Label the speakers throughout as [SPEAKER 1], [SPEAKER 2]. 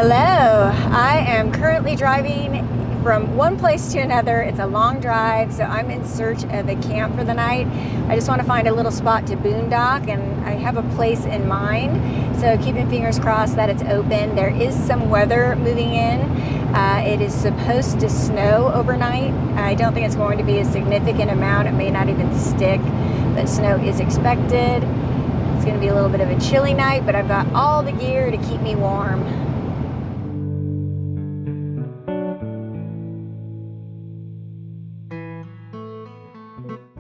[SPEAKER 1] Hello, I am currently driving from one place to another. It's a long drive, so I'm in search of a camp for the night. I just want to find a little spot to boondock, and I have a place in mind, so keeping fingers crossed that it's open. There is some weather moving in. It is supposed to snow overnight. I don't think it's going to be a significant amount. It may not even stick, but snow is expected. It's going to be a little bit of a chilly night, but I've got all the gear to keep me warm.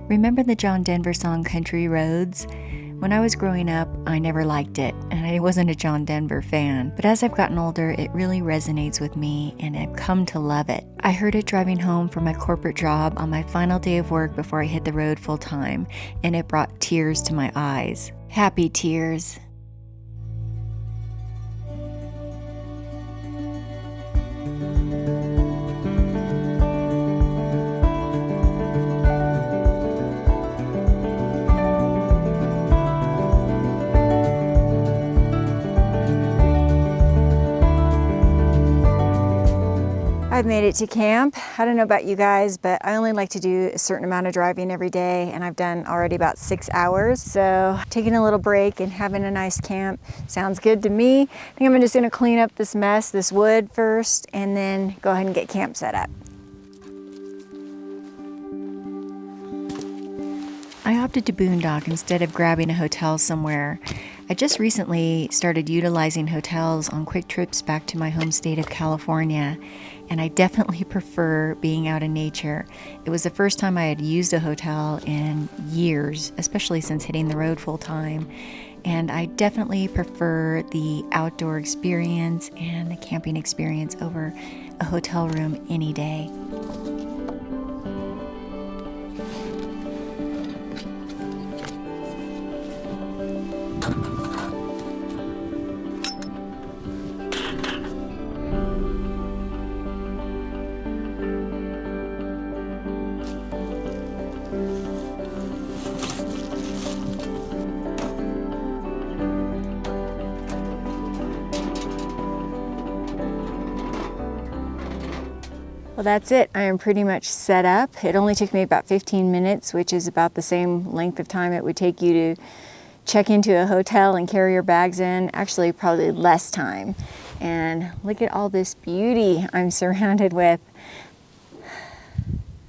[SPEAKER 2] Remember the John Denver song Country Roads? When I was growing up, I never liked it, and I wasn't a John Denver fan. But as I've gotten older, it really resonates with me, and I've come to love it. I heard it driving home from my corporate job on my final day of work before I hit the road full time, and it brought tears to my eyes. Happy tears.
[SPEAKER 1] I've made it to camp. I don't know about you guys, but I only like to do a certain amount of driving every day, and I've done already about 6 hours. So taking a little break and having a nice camp sounds good to me. I think I'm just gonna clean up this mess, this wood first, and then go ahead and get camp set up.
[SPEAKER 2] I opted to boondock instead of grabbing a hotel somewhere. I just recently started utilizing hotels on quick trips back to my home state of California, and I definitely prefer being out in nature. It was the first time I had used a hotel in years, especially since hitting the road full time, and I definitely prefer the outdoor experience and the camping experience over a hotel room any day.
[SPEAKER 1] Well, that's it. I am pretty much set up. It only took me about 15 minutes, which is about the same length of time it would take you to check into a hotel and carry your bags in. Actually, probably less time. And look at all this beauty I'm surrounded with.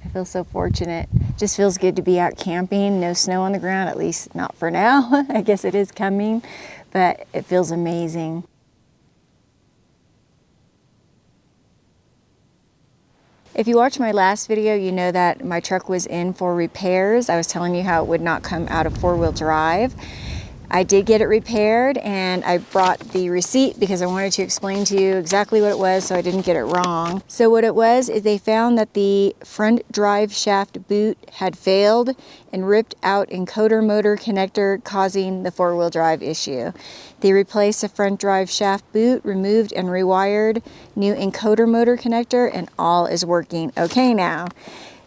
[SPEAKER 1] I feel so fortunate. Just feels good to be out camping. No snow on the ground, at least not for now. I guess it is coming, but it feels amazing. If you watched my last video, you know that my truck was in for repairs. I was telling you how it would not come out of four-wheel drive. I did get it repaired, and I brought the receipt because I wanted to explain to you exactly what it was so I didn't get it wrong. So what it was is they found that the front drive shaft boot had failed and ripped out encoder motor connector, causing the four-wheel drive issue. They replaced the front drive shaft boot, removed and rewired new encoder motor connector, and all is working okay now.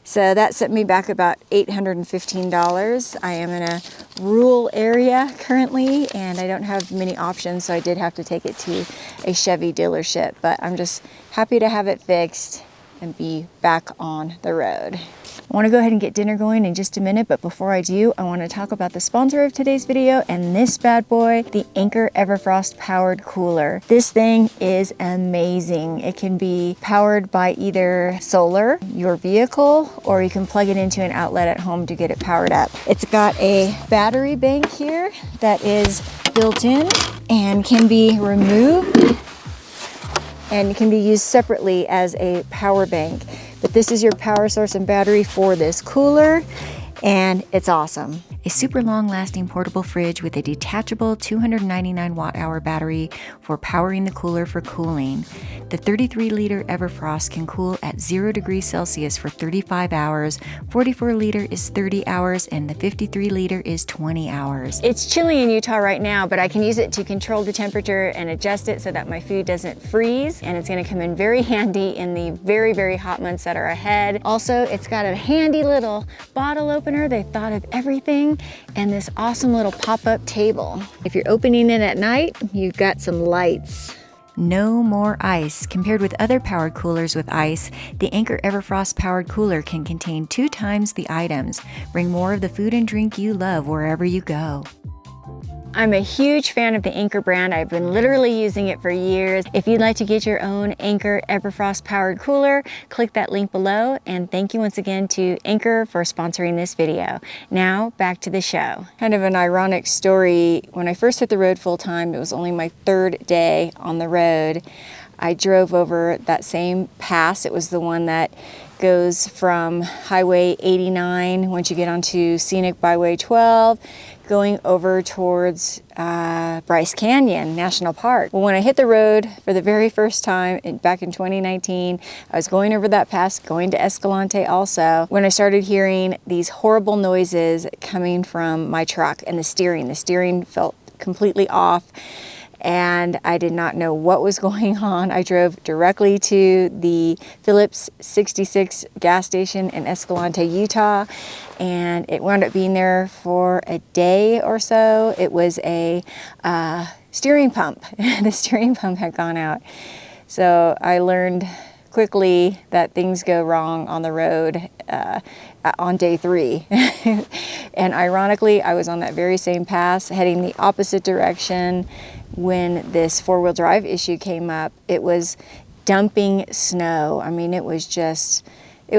[SPEAKER 1] So that set me back about $815. I am in a rural area currently, and I don't have many options, so I did have to take it to a Chevy dealership. But I'm just happy to have it fixed and be back on the road. I want to go ahead and get dinner going in just a minute, but before I do, I want to talk about the sponsor of today's video, and this bad boy, the Anker Everfrost powered cooler. This thing is amazing. It can be powered by either solar, your vehicle, or you can plug it into an outlet at home to get it powered up. It's got a battery bank here that is built in and can be removed and can be used separately as a power bank. But this is your power source and battery for this cooler, and it's awesome.
[SPEAKER 2] A super long-lasting portable fridge with a detachable 299 watt-hour battery for powering the cooler for cooling. The 33-liter Everfrost can cool at 0 degrees Celsius for 35 hours, 44-liter is 30 hours, and the 53-liter is 20 hours.
[SPEAKER 1] It's chilly in Utah right now, but I can use it to control the temperature and adjust it so that my food doesn't freeze, and it's gonna come in very handy in the very, very hot months that are ahead. Also, it's got a handy little bottle opener. They thought of everything. And this awesome little pop-up table. If you're opening it at night, you've got some lights.
[SPEAKER 2] No more ice. Compared with other powered coolers with ice, the Anchor Everfrost powered cooler can contain 2 times the items. Bring more of the food and drink you love wherever you go.
[SPEAKER 1] I'm a huge fan of the Anchor brand. I've been literally using it for years. If you'd like to get your own Anchor Everfrost powered cooler, click that link below. And thank you once again to Anchor for sponsoring this video. Now back to the show. Kind of an ironic story. When I first hit the road full time, it was only my 3rd day on the road. I drove over that same pass. It was the one that goes from Highway 89 once you get onto Scenic Byway 12, going over towards Bryce Canyon National Park. Well, when I hit the road for the very first time back in 2019, I was going over that pass, going to Escalante also, when I started hearing these horrible noises coming from my truck and the steering. The steering felt completely off, and I did not know what was going on. I drove directly to the Phillips 66 gas station in Escalante, Utah, and it wound up being there for a day or so. It was a steering pump. The steering pump had gone out. So I learned quickly that things go wrong on the road on day 3. And ironically, I was on that very same pass heading the opposite direction when this 4-wheel drive issue came up. It was dumping snow. I mean, it was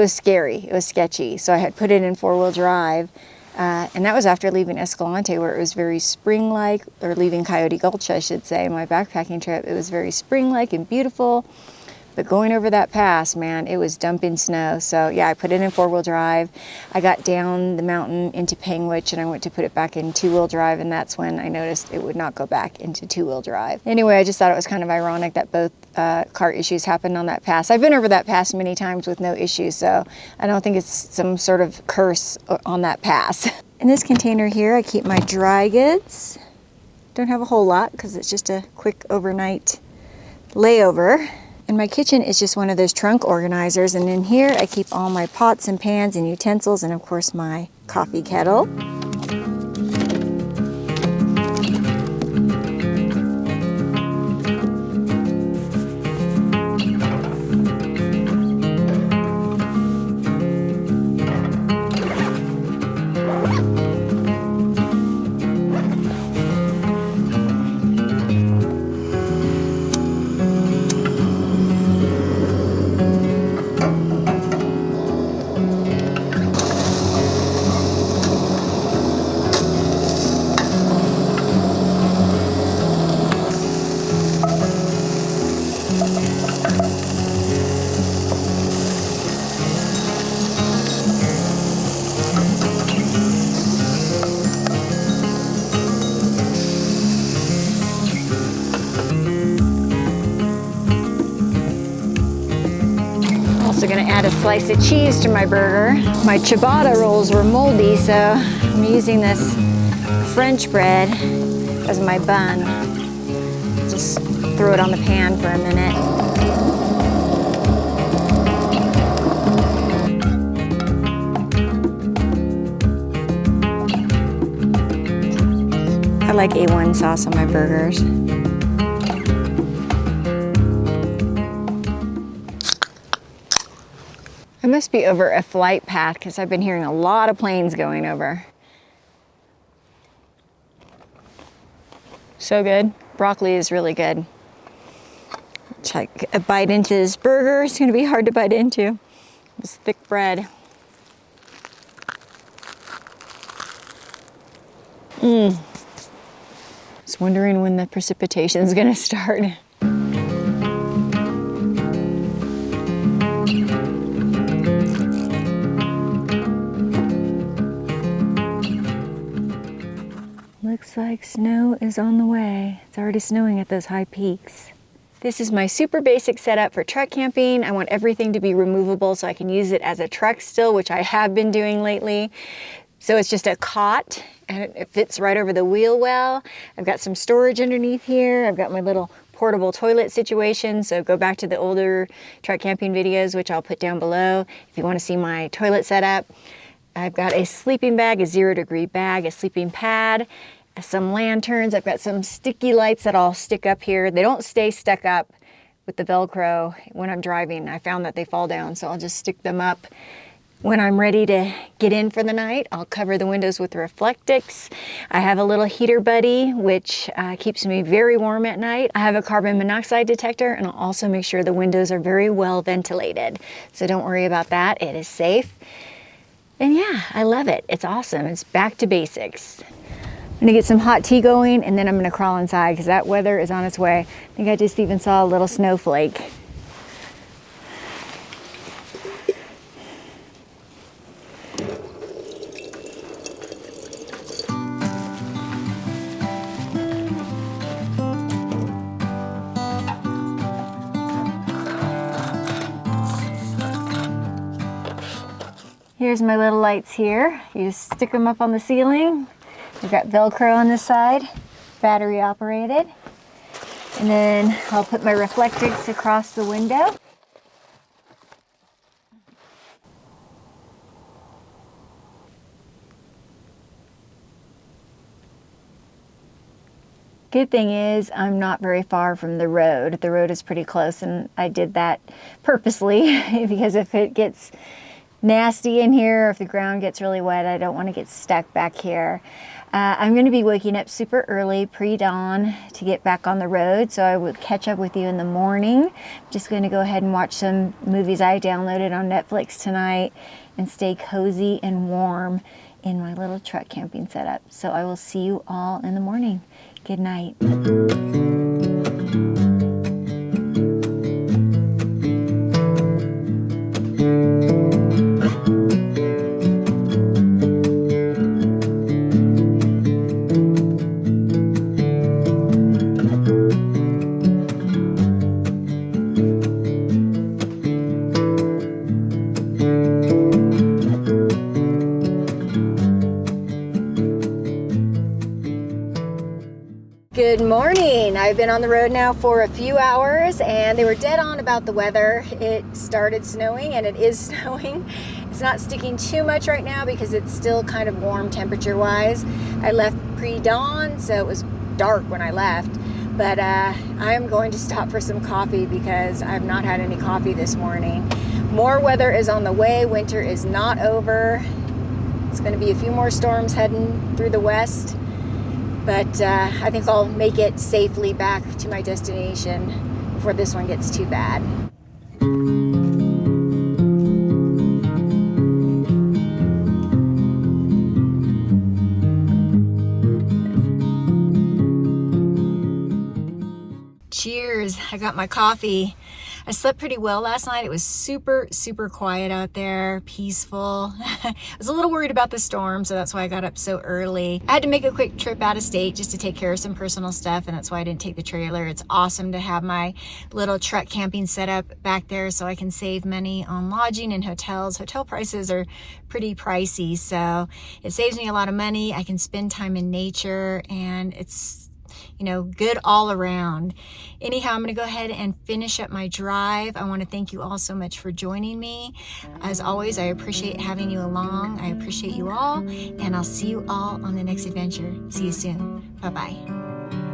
[SPEAKER 1] scary. It was sketchy. So I had put it in 4-wheel drive, and that was after leaving Escalante, where it was very spring-like, or leaving Coyote Gulch, I should say, my backpacking trip. It was very spring-like and beautiful. But going over that pass, man, it was dumping snow. So yeah, I put it in 4-wheel drive. I got down the mountain into Panguitch, and I went to put it back in 2-wheel drive, and that's when I noticed it would not go back into 2-wheel drive. Anyway, I just thought it was kind of ironic that both car issues happened on that pass. I've been over that pass many times with no issues, so I don't think it's some sort of curse on that pass. In this container here, I keep my dry goods. Don't have a whole lot because it's just a quick overnight layover. And my kitchen is just one of those trunk organizers, and in here I keep all my pots and pans and utensils, and of course my coffee kettle. Also gonna add a slice of cheese to my burger. My ciabatta rolls were moldy, so I'm using this French bread as my bun. Just throw it on the pan for a minute. I like A1 sauce on my burgers. I must be over a flight path because I've been hearing a lot of planes going over. So good. Broccoli is really good. Take a bite into this burger. It's going to be hard to bite into. This thick bread. Just wondering when the precipitation is going to start. Looks like snow is on the way. It's already snowing at those high peaks. This is my super basic setup for truck camping. I want everything to be removable so I can use it as a truck still, which I have been doing lately. So it's just a cot, and it fits right over the wheel well. I've got some storage underneath here. I've got my little portable toilet situation, so go back to the older truck camping videos, which I'll put down below if you want to see my toilet setup. I've got a sleeping bag, a 0-degree bag, a sleeping pad, some lanterns. I've got some sticky lights that I'll stick up here. They don't stay stuck up with the Velcro when I'm driving. I found that they fall down, so I'll just stick them up. When I'm ready to get in for the night, I'll cover the windows with Reflectix. I have a little heater buddy, which keeps me very warm at night. I have a carbon monoxide detector, and I'll also make sure the windows are very well ventilated. So don't worry about that, it is safe. And yeah, I love it. It's awesome. It's back to basics. I'm gonna get some hot tea going, and then I'm gonna crawl inside because that weather is on its way. I think I just even saw a little snowflake. Here's my little lights here. You just stick them up on the ceiling. We've got Velcro on this side, battery operated. And then I'll put my Reflectix across the window. Good thing is I'm not very far from the road. The road is pretty close, and I did that purposely because if it gets nasty in here, or if the ground gets really wet, I don't want to get stuck back here. I'm going to be waking up super early, pre-dawn, to get back on the road, so I will catch up with you in the morning. I'm just going to go ahead and watch some movies I downloaded on Netflix tonight and stay cozy and warm in my little truck camping setup. So I will see you all in the morning. Good night. Good morning. I've been on the road now for a few hours, and they were dead on about the weather. It started snowing, and it is snowing. It's not sticking too much right now because it's still kind of warm temperature wise. I left pre-dawn, so it was dark when I left, but I am going to stop for some coffee because I've not had any coffee this morning. More weather is on the way. Winter is not over. It's going to be a few more storms heading through the west. But I think I'll make it safely back to my destination before this one gets too bad. Cheers, I got my coffee. I slept pretty well last night. It was super, super quiet out there, peaceful. I was a little worried about the storm, so that's why I got up so early. I had to make a quick trip out of state just to take care of some personal stuff, and that's why I didn't take the trailer. It's awesome to have my little truck camping setup back there so I can save money on lodging and hotels. Hotel prices are pretty pricey, so it saves me a lot of money. I can spend time in nature, and it's, you know, good all around. Anyhow, I'm going to go ahead and finish up my drive. I want to thank you all so much for joining me. As always, I appreciate having you along. I appreciate you all, and I'll see you all on the next adventure. See you soon. Bye-bye.